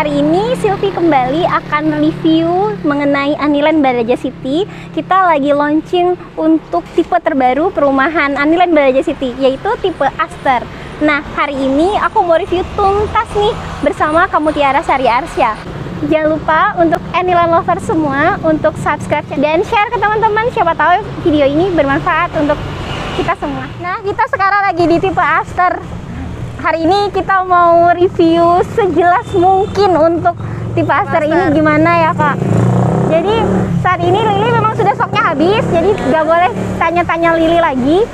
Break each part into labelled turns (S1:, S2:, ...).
S1: Hari ini Silvi kembali akan review mengenai Aniline Baraja City. Kita lagi launching untuk tipe terbaru perumahan Aniline Baraja City, yaitu tipe Aster. Nah, hari ini aku mau review tuntas nih bersama kamu Tiara Sari Arsya. Jangan lupa untuk Aniline lover semua untuk subscribe dan share ke teman-teman. Siapa tahu video ini bermanfaat untuk kita semua. Nah, kita sekarang lagi di tipe Aster. Hari ini kita mau review sejelas mungkin untuk tipe Aster ini gimana ya Kak. Jadi saat ini Lili memang sudah stoknya habis, jadi nggak boleh tanya-tanya Lili lagi.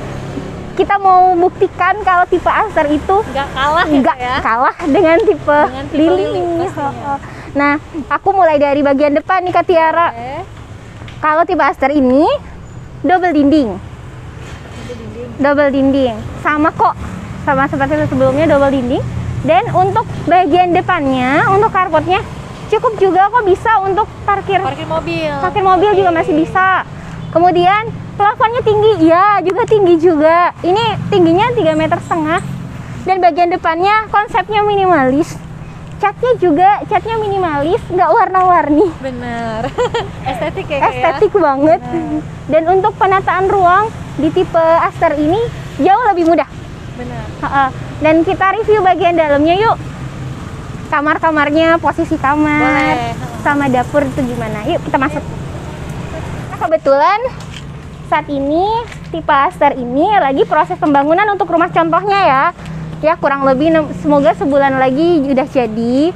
S1: Kita mau buktikan kalau tipe Aster itu nggak kalah dengan tipe Lili. Nah, aku mulai dari bagian depan nih Kak Tiara. Kalau tipe Aster ini double dinding, sama kok. Sama seperti sebelumnya double dinding. Dan untuk bagian depannya, untuk carportnya cukup juga kok, bisa untuk parkir mobil juga masih bisa. Kemudian plafonnya tinggi, ya juga tinggi juga. Ini tingginya 3,5 meter. Dan bagian depannya konsepnya minimalis. Catnya minimalis, nggak warna-warni. Bener. Estetik ya, estetik banget. Bener. Dan untuk penataan ruang di tipe Aster ini jauh lebih mudah. Benar. Dan kita review bagian dalamnya yuk. Kamar-kamarnya, posisi kamar, sama dapur itu gimana. Yuk kita masuk. Nah, kebetulan saat ini tipe Aster ini lagi proses pembangunan untuk rumah contohnya ya. Ya kurang lebih semoga sebulan lagi udah jadi.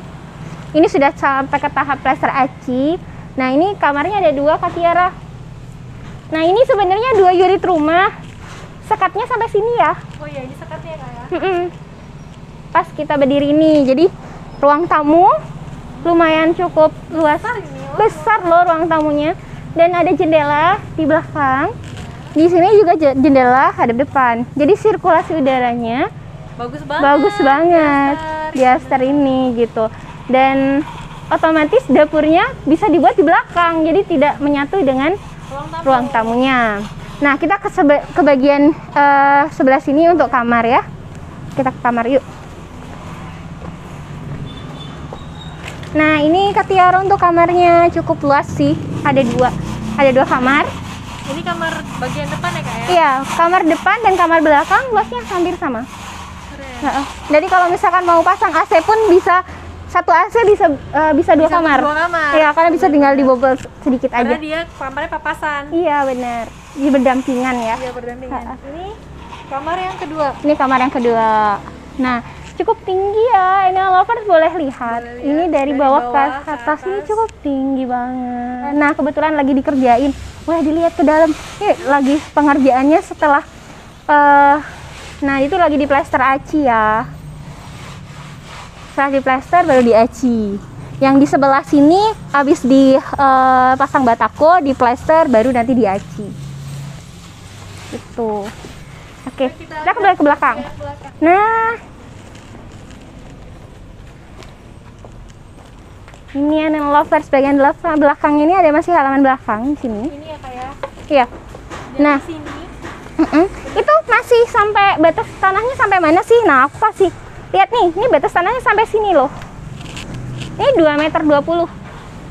S1: Ini sudah sampai ke tahap plaster aci. Nah ini kamarnya ada 2 Kak Tiara. Nah ini sebenarnya 2 unit rumah. Sekatnya sampai sini ya. Oh iya, ini sekatnya Kak ya. Pas kita berdiri ini, jadi ruang tamu lumayan cukup luas, besar loh ruang tamunya. Dan ada jendela di belakang. Di sini juga jendela hadap depan. Jadi sirkulasi udaranya bagus banget di Aster ini gitu. Dan otomatis dapurnya bisa dibuat di belakang, jadi tidak menyatu dengan ruang tamunya. Nah, kita ke bagian sebelah sini untuk kamar ya. Kita ke kamar yuk. Nah, ini Kak Tiara untuk kamarnya cukup luas sih. Ada dua kamar. Ini kamar bagian depan ya Kak ya? Iya, kamar depan dan kamar belakang luasnya hampir sama. Keren. Jadi kalau misalkan mau pasang AC pun bisa, satu AC bisa 2 kamar. Iya, karena bisa tinggal dibobol sedikit aja. Karena dia kamarnya papasan. Iya, benar. Ini berdampingan ya. Iya, berdampingan. Ini kamar yang kedua. Ini kamar yang kedua. Nah, cukup tinggi ya. Ini lovers boleh lihat. Ini dari bawah ke atas ini cukup tinggi banget. Nah, kebetulan lagi dikerjain. Wah, dilihat ke dalam. Ini lagi pengerjaannya setelah nah, itu lagi di plaster aci ya. Setelah di plaster baru di aci. Yang di sebelah sini habis dipasang batako, di plaster baru nanti di aci. Itu. Oke, kita kembali ke belakang. Nah, ini yang lovers bagian belakang ini ada masih halaman belakang di sini. Ini ya Kak ya? Iya. Nah, sini. Itu masih sampai batas tanahnya sampai mana sih? Nah, aku kasih lihat nih, ini batas tanahnya sampai sini loh. Ini 2,20 meter.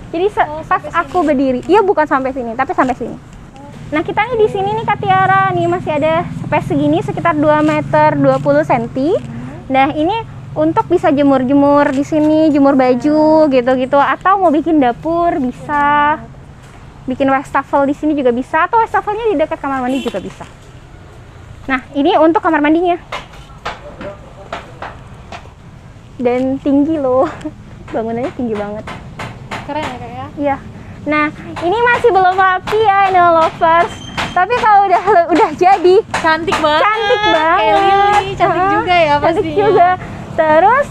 S1: Jadi pas aku berdiri, iya bukan sampai sini, tapi sampai sini. Nah, kita nih di sini nih Kak Tiara, nih masih ada space segini sekitar 2,20 meter. Nah, ini untuk bisa jemur-jemur di sini, jemur baju gitu-gitu, atau mau bikin dapur bisa. Bikin wastafel di sini juga bisa, atau wastafelnya di dekat kamar mandi juga bisa. Nah, ini untuk kamar mandinya. Dan tinggi loh. Bangunannya tinggi banget. Keren ya Kak ya? Iya. Nah, ini masih belum rapi ya ini lovers. Tapi kalau udah jadi cantik banget. Kayak Lili, cantik juga ya pastinya. Cantik juga. Terus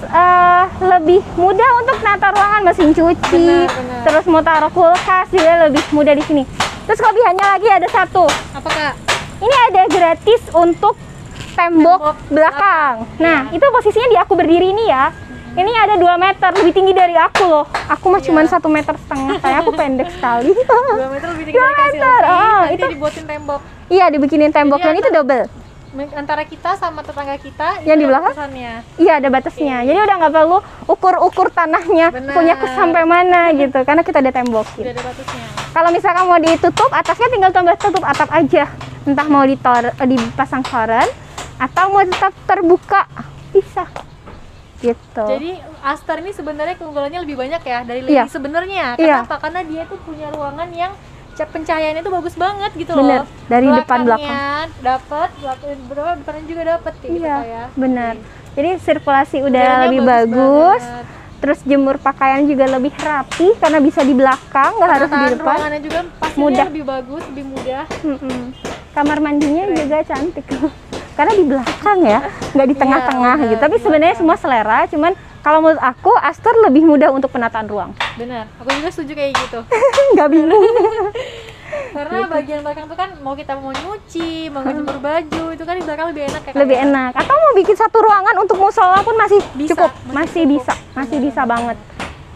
S1: lebih mudah untuk nata ruangan, mesin cuci. Benar. Terus mau taruh kulkas juga lebih mudah di sini. Terus kelebihannya lagi ada satu. Apa Kak? Ini ada gratis untuk tembok belakang. Nah, itu posisinya di aku berdiri ini ya. Ini ada 2 meter, lebih tinggi dari aku loh. Aku mah cuma 1,5 meter. Kayak aku pendek sekali. 2 meter lebih tinggi dari Kak Silvi. Nanti itu dibuatin tembok. Iya, dibikinin tembok. Dan itu double.
S2: antara kita sama tetangga kita
S1: yang di belakang. Iya, ada batasnya. Jadi udah nggak perlu ukur-ukur tanahnya punya sampai mana gitu, karena kita ada tembokin.
S2: Udah ada batasnya.
S1: Kalau misalkan mau ditutup, atasnya tinggal tambah tutup atap aja. Entah mau dipasang toren atau mau tetap terbuka, bisa. Gitu.
S2: Jadi Aster ini sebenarnya keunggulannya lebih banyak ya dari Lily sebenarnya. Kenapa? Karena dia tuh punya ruangan yang pencahayaannya itu bagus banget gitu
S1: bener.
S2: Loh.
S1: Dari depan belakang
S2: dapat, depannya juga dapat kayak gitu ya.
S1: Benar. Jadi sirkulasi udara lebih bagus. Terus jemur pakaian juga lebih rapi karena bisa di belakang, nggak harus di depan.
S2: Ruangannya juga pastinya lebih bagus, lebih mudah.
S1: Kamar mandinya juga cantik karena di belakang ya, nggak di tengah-tengah gitu. Tapi sebenarnya semua selera, cuman kalau menurut aku Aster lebih mudah untuk penataan ruang.
S2: Benar, aku juga setuju kayak gitu.
S1: Nggak bingung.
S2: Karena bagian belakang tuh kan mau kita mau nyuci, mau jemur baju, itu kan di belakang lebih enak ya.
S1: Lebih enak. Atau mau bikin satu ruangan untuk musola pun masih cukup, masih bisa banget.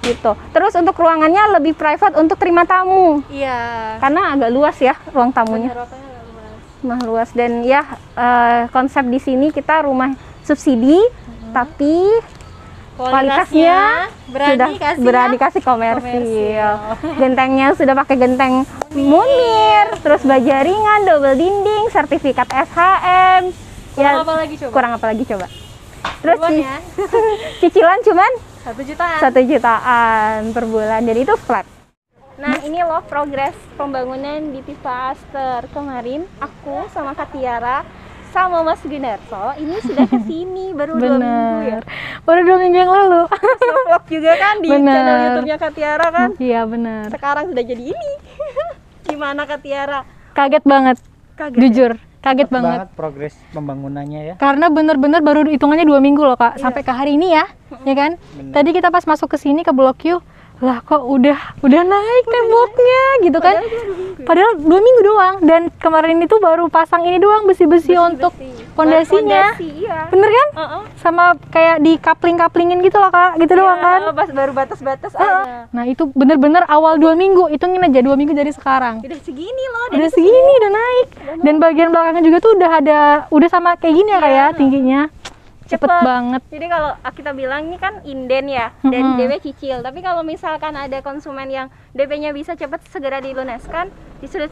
S1: Gitu. Terus untuk ruangannya lebih private untuk terima tamu.
S2: Iya.
S1: Karena agak luas ya ruang tamunya. Luas dan ya konsep di sini kita rumah subsidi, tapi kualitasnya berani kasih komersil. Gentengnya sudah pakai genteng Munir, terus baja ringan, double dinding, sertifikat SHM. Kurang apa lagi coba? Terus cicilan cuman
S2: 1 jutaan.
S1: 1 jutaan per bulan. Jadi itu flat. Nah, ini loh progres pembangunan di Tifa Aster. Kemarin aku sama Kak Tiara sama Mas Gunarso ini sudah kesini baru 2 minggu ya.
S2: Baru 2 minggu yang lalu.
S1: Vlog juga kan di channel YouTube-nya Kak Tiara kan.
S2: Iya benar.
S1: Sekarang sudah jadi ini. Gimana Kak Tiara?
S2: Kaget banget. Jujur, kaget banget
S3: progres pembangunannya ya.
S2: Karena bener-bener baru hitungannya 2 minggu loh Kak, sampai ke hari ini ya, ya kan? Bener. Tadi kita pas masuk ke sini ke Blok U, lah kok udah naik temboknya gitu kan? Padahal 2 minggu doang, dan kemarin itu baru pasang ini doang besi-besi untuk pondasinya.
S1: Iya.
S2: Bener kan? Sama kayak di coupling-couplingin gitu loh Kak, gitu doang kan?
S1: Baru batas-batas aja.
S2: Nah itu bener-bener awal 2 minggu, hitungin aja 2 minggu dari sekarang.
S1: Udah segini loh.
S2: Udah segini, udah naik. Dan bagian belakangnya juga tuh udah sama kayak gini ya Kak ya, tingginya. Cepet banget. Jadi
S1: kalau kita bilang ini kan inden ya, dan DP cicil. Tapi kalau misalkan ada konsumen yang DP-nya bisa cepet segera dilunaskan,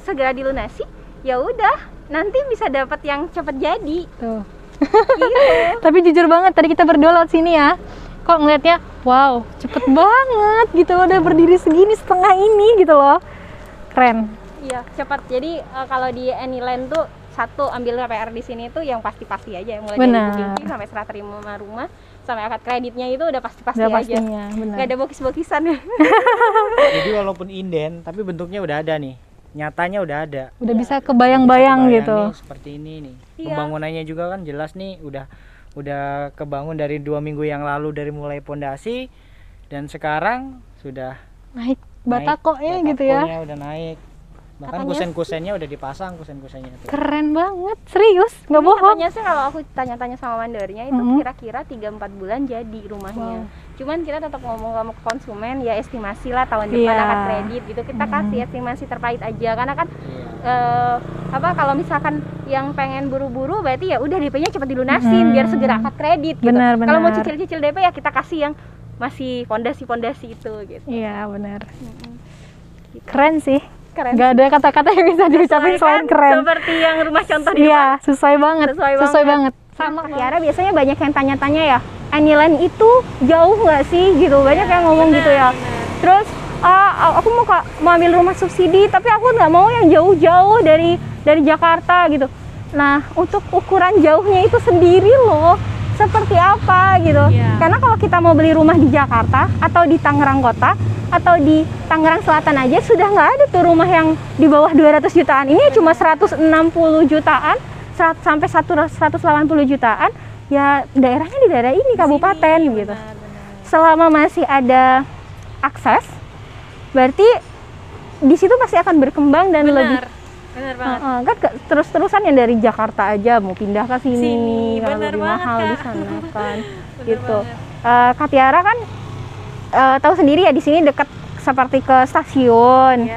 S1: segera dilunasi, ya udah nanti bisa dapat yang cepet jadi. Tuh. Gitu.
S2: Tapi jujur banget tadi kita berdua lewat sini ya, kok ngeliatnya wow cepet banget gitu loh, udah berdiri segini setengah ini gitu loh, keren.
S1: Iya cepat. Jadi kalau di Anyland tuh ambil KPR di sini tuh yang pasti-pasti aja, mulai dari booking sampai serah terima rumah sampai akad kreditnya itu udah pasti-pasti aja. Nggak ada bokis-bokisan.
S3: Jadi walaupun inden tapi bentuknya udah ada nih, nyatanya udah ada.
S2: Udah bisa kebayang-bayang gitu.
S3: Nih, seperti ini nih. Pembangunannya juga kan jelas nih, udah kebangun dari 2 minggu yang lalu dari mulai pondasi, dan sekarang sudah
S2: naik batakonya gitu ya.
S3: Udah naik. Bahkan kusen-kusennya udah dipasang, kusen-kusennya tuh.
S2: Keren banget, serius, nggak bohong.
S1: Katanya sih kalau aku tanya-tanya sama mandornya itu kira-kira 3-4 bulan jadi rumahnya. Cuman kita tetap ngomong sama konsumen ya estimasi lah tahun depan akad kredit gitu. Kita kasih estimasi terkait aja karena kan kalau misalkan yang pengen buru-buru berarti ya udah DP-nya cepat dilunasin biar segera akad kredit gitu. Kalau mau cicil-cicil DP ya kita kasih yang masih fondasi-fondasi itu gitu.
S2: Iya, benar. Keren sih. Keren. Gak ada kata-kata yang bisa diucapin selain keren.
S1: Seperti yang rumah contoh di
S2: depan. Sesuai banget. Sesuai banget.
S1: Sama Tiara biasanya banyak yang tanya-tanya ya, Anyland itu jauh nggak sih gitu, banyak yang ngomong gitu ya. Terus aku mau ambil rumah subsidi tapi aku nggak mau yang jauh-jauh dari Jakarta gitu. Nah untuk ukuran jauhnya itu sendiri loh seperti apa gitu. Karena kalau kita mau beli rumah di Jakarta atau di Tangerang Kota atau di Tangerang Selatan aja sudah nggak ada tuh rumah yang di bawah 200 jutaan. Ini cuma 160 jutaan sampai 180 jutaan. Ya daerahnya di daerah ini kabupaten gitu. Selama masih ada akses, berarti di situ pasti akan berkembang dan lebih.
S2: Benar banget.
S1: Kan terus-terusan yang dari Jakarta aja mau pindah ke sini kalau lebih mahal di sana kan. Gitu. Kak Tiara kan tahu sendiri ya di sini dekat seperti ke stasiun.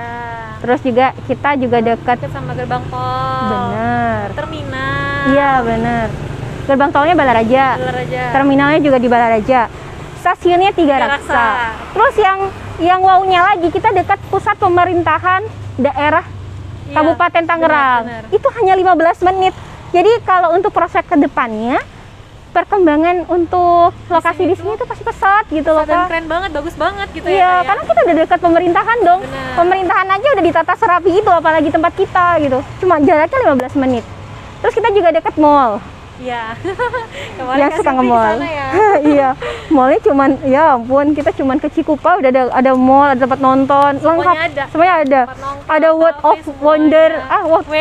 S1: Terus juga kita juga dekat
S2: sama gerbang tol.
S1: Bener.
S2: Terminal.
S1: Iya, bener. Gerbang tolnya Balaraja. Terminalnya juga di Balaraja. Stasiunnya Tiga Raksa. Terus yang wow-nya lagi, kita dekat pusat pemerintahan daerah Kabupaten Tangerang. Itu hanya 15 menit. Jadi kalau untuk prospek ke depannya, perkembangan untuk lokasi di sini tuh pasti pesat gitu loh,
S2: dan keren banget, bagus banget gitu ya.
S1: Iya, karena kita udah dekat pemerintahan dong. Pemerintahan aja udah ditata serapi itu, apalagi tempat kita gitu. Cuma jaraknya 15 menit. Terus kita juga dekat mall.
S2: Iya.
S1: Yang suka nge-mall.
S2: Ya.
S1: Iya. Mallnya cuman, ya ampun, kita cuman ke Cikupa udah ada mall, ada tempat nonton, lengkap. Semuanya ada. Ada World of Wonder,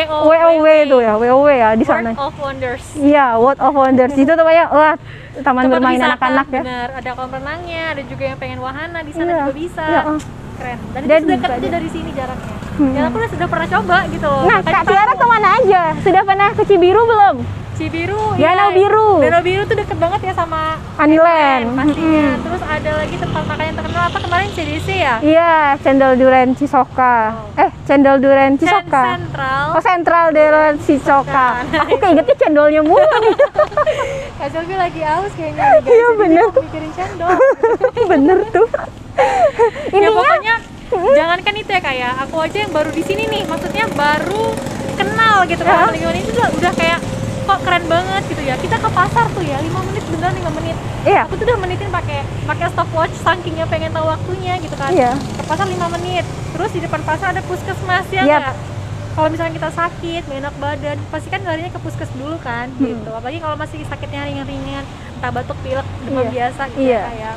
S1: WOW itu ya, WOW ya di sana.
S2: World of Wonders.
S1: Iya, World of Wonders. Itu tuh banyak, wah, taman bermain anak-anak ya.
S2: Bener, ada kolam renangnya, ada juga yang pengen wahana di sana juga bisa.
S1: Iya.
S2: Keren. Dan itu dekat aja dari sini jaraknya. Ya aku sudah pernah coba gitu loh.
S1: Nah, Kak Tiara kemana aja? Sudah pernah ke Cibiru belum?
S2: Cibiru,
S1: Danau Biru.
S2: Danau Biru tuh deket banget ya sama
S1: Aniland
S2: pastinya. Terus ada lagi tempat makan yang terkenal apa kemarin, CDC ya?
S1: Iya, Cendol Duren Cisoka. Cendol Duren Cisoka.
S2: Sentral.
S1: Oh, Sentral Duren Cisoka. Aku keingetnya cendolnya mulu nih.
S2: Kak Selvi lagi aus kayaknya.
S1: Iya bener.
S2: Mikirin cendol.
S1: Bener tuh.
S2: Ya pokoknya jangankan itu ya kayak aku aja yang baru di sini nih, maksudnya baru kenal gitu kan lingkungan ini udah kayak kok keren banget gitu ya. Kita ke pasar tuh ya 5 menit, beneran 5 menit.
S1: Iya.
S2: Aku tuh udah menitin pakai stopwatch sakingnya pengen tahu waktunya gitu kan.
S1: Iya.
S2: Ke pasar 5 menit. Terus di depan pasar ada puskesmas ya enggak? Kalau misalnya kita sakit, gak enak badan, pasti kan larinya ke puskes dulu kan gitu. Apalagi kalau masih sakitnya ringan-ringan, entah batuk pilek, demam biasa gitu kayak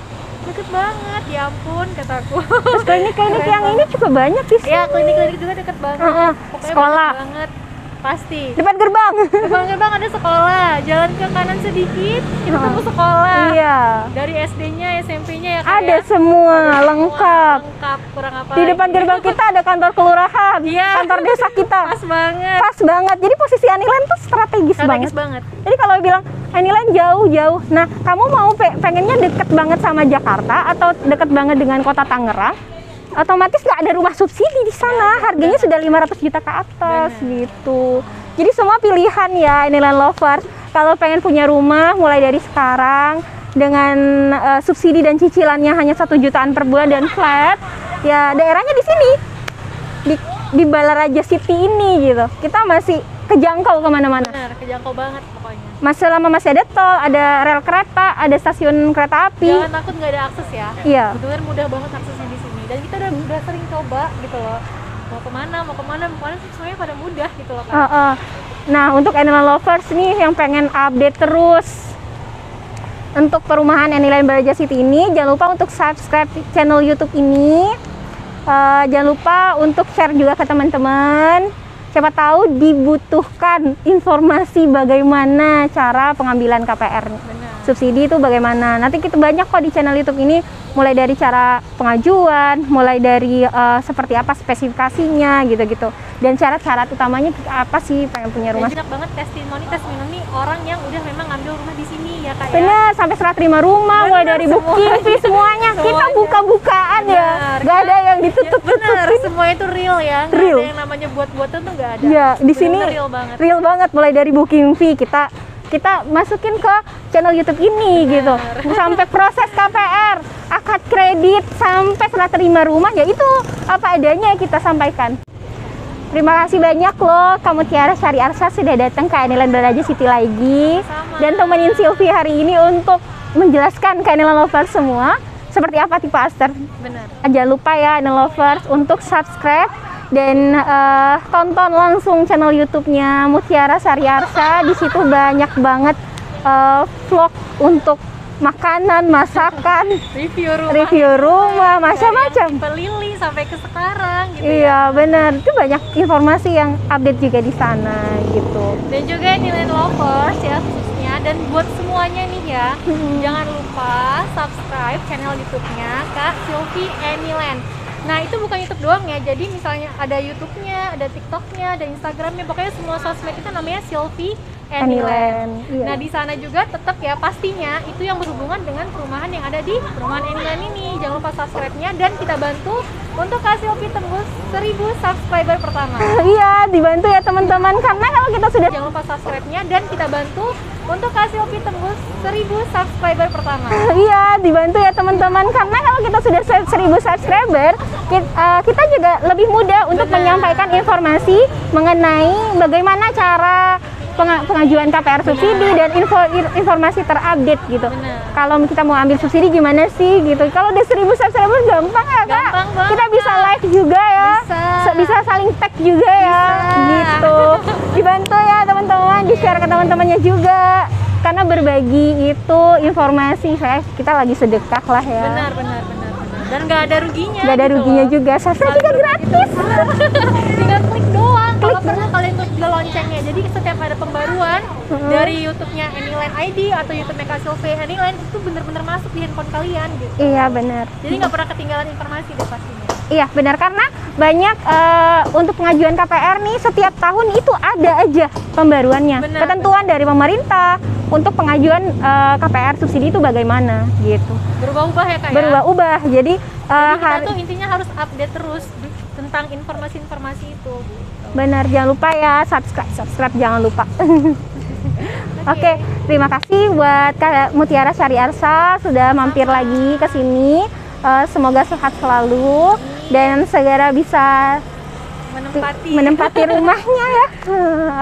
S2: deket banget, ya ampun kataku.
S1: Terus klinik-klinik yang ini juga banyak di sini.
S2: Iya, klinik-klinik juga deket banget. Pokoknya
S1: sekolah
S2: banyak banget. Pasti.
S1: Depan gerbang.
S2: Depan gerbang ada sekolah. Jalan ke kanan sedikit, kita temu sekolah.
S1: Iya.
S2: Dari SD-nya, SMP-nya ya.
S1: Ada semua lengkap.
S2: Lengkap, kurang apa?
S1: Di depan gerbang kita ada kantor kelurahan, kantor desa kita.
S2: Pas banget.
S1: Pas banget. Jadi posisi Aniland tuh strategis banget. Jadi kalau bilang Aniland jauh-jauh. Nah, kamu mau pengennya deket banget sama Jakarta atau deket banget dengan kota Tangerang? Otomatis nggak ada rumah subsidi di sana, harganya sudah 500 juta ke atas gitu. Jadi semua pilihan ya Aniland Lovers. Kalau pengen punya rumah mulai dari sekarang dengan subsidi dan cicilannya hanya 1 jutaan per bulan dan flat, ya daerahnya di sini di Balaraja City ini gitu. Kita masih kejangkau kemana-mana.
S2: Benar, kejangkau banget pokoknya.
S1: Selama masih ada tol, ada rel kereta, ada stasiun kereta api.
S2: Jangan takut nggak ada akses ya.
S1: Iya.
S2: Benar mudah banget aksesnya di sini. Dan kita udah sering coba gitu loh. Mau kemana, semuanya pada mudah gitu loh kan.
S1: Nah, untuk Aniland Lovers nih yang pengen update terus untuk perumahan Aniland Balaraja City ini, jangan lupa untuk subscribe channel YouTube ini. Jangan lupa untuk share juga ke teman-teman. Siapa tahu dibutuhkan informasi bagaimana cara pengambilan KPR. Subsidi itu bagaimana. Nanti kita banyak kok di channel YouTube ini, mulai dari cara pengajuan, mulai dari seperti apa spesifikasinya gitu-gitu. Dan syarat-syarat utamanya apa sih pengen punya rumah.
S2: Banyak banget testimoni orang yang udah memang ngambil rumah di sini ya kayak.
S1: Benar, sampai serah terima rumah, mulai dari booking fee semuanya. Kita buka-bukaan ya. Gak ada yang ditutup-tutupin.
S2: Benar, semua itu real ya. Gak ada yang namanya buat-buatan tuh gak ada.
S1: Iya, di sini
S2: real
S1: banget mulai dari booking fee kita masukin ke channel YouTube ini gitu. Sampai proses KPR, akad kredit, sampai serah terima rumah, ya itu apa adanya kita sampaikan. Terima kasih banyak loh kamu Tiara Sari Arsa sudah datang ke Aniland Balaraja City lagi. Dan temenin Sylvie hari ini untuk menjelaskan ke Aniland Lovers semua seperti apa tipe Aster.
S2: Benar.
S1: Jangan lupa ya Aniland Lovers untuk subscribe dan tonton langsung channel YouTube-nya Mutiara Sari Arsa. Di situ banyak banget vlog untuk makanan, masakan, review rumah, macam-macam.
S2: Pelili sampai ke sekarang gitu.
S1: Iya, benar. Itu banyak informasi yang update juga di sana gitu.
S2: Dan juga Aniland Lovers ya khususnya, dan buat semuanya nih ya, jangan lupa subscribe channel YouTube-nya Kak Sylvie Aniland. Nah, itu bukan YouTube doang ya. Jadi misalnya ada YouTube-nya, ada TikTok-nya, ada Instagram-nya, pokoknya semua sosmed itu namanya Sylvie Aniland.
S1: Iya.
S2: Nah, di sana juga tetap ya pastinya itu yang berhubungan dengan perumahan yang ada di perumahan Aniland ini. Jangan lupa subscribe-nya dan kita bantu untuk Kak Silvi tembus 1000 subscriber pertama.
S1: Iya, dibantu ya teman-teman, karena kalau kita sudah
S2: Jangan lupa subscribe-nya dan kita bantu untuk Kak Silvi tembus 1000 subscriber pertama.
S1: Iya, dibantu ya teman-teman, karena kalau kita sudah 1000 subscriber, kita juga lebih mudah untuk menyampaikan informasi mengenai bagaimana cara pengajuan KPR subsidi dan informasi terupdate gitu. Kalau kita mau ambil subsidi gimana sih gitu. Kalau udah 1000 subscriber gampang ya Kak.
S2: Gampang banget,
S1: Kita bisa live juga ya. Bisa saling tag juga ya. Gitu. Dibantu ya teman-teman, di-share ke teman-temannya juga. Karena berbagi itu informasi, kita lagi sedekah lah ya.
S2: Benar. Dan nggak ada ruginya.
S1: Nggak ada
S2: gitu
S1: ruginya
S2: loh.
S1: juga. Subscribe juga gratis.
S2: Tinggal klik doang. Kalau perlu kalian klik juga loncengnya. Jadi setiap ada pembaruan dari YouTube-nya Anyline ID atau YouTube-nya Kak Silvi Anyline itu bener-bener masuk di handphone kalian gitu.
S1: Iya benar.
S2: Jadi nggak pernah ketinggalan informasi deh pastinya.
S1: Iya benar, karena banyak untuk pengajuan KPR nih setiap tahun itu ada aja pembaruannya.
S2: Benar,
S1: Ketentuan dari pemerintah untuk pengajuan KPR subsidi itu bagaimana gitu.
S2: Berubah-ubah ya Kak ya?
S1: Berubah-ubah. Jadi
S2: Kita tuh intinya harus update terus tentang informasi-informasi itu.
S1: benar, jangan lupa ya subscribe jangan lupa. Oke, terima kasih buat Kak Mutiara Syariarsa sudah mampir lagi ke sini. Semoga sehat selalu dan segera bisa menempati rumahnya ya.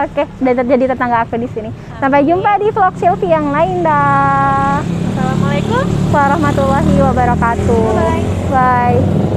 S1: Oke, dan jadi tetangga aku di sini. Sampai jumpa di vlog Silvi yang lain dah.
S2: Assalamualaikum
S1: Warahmatullahi wabarakatuh. Bye.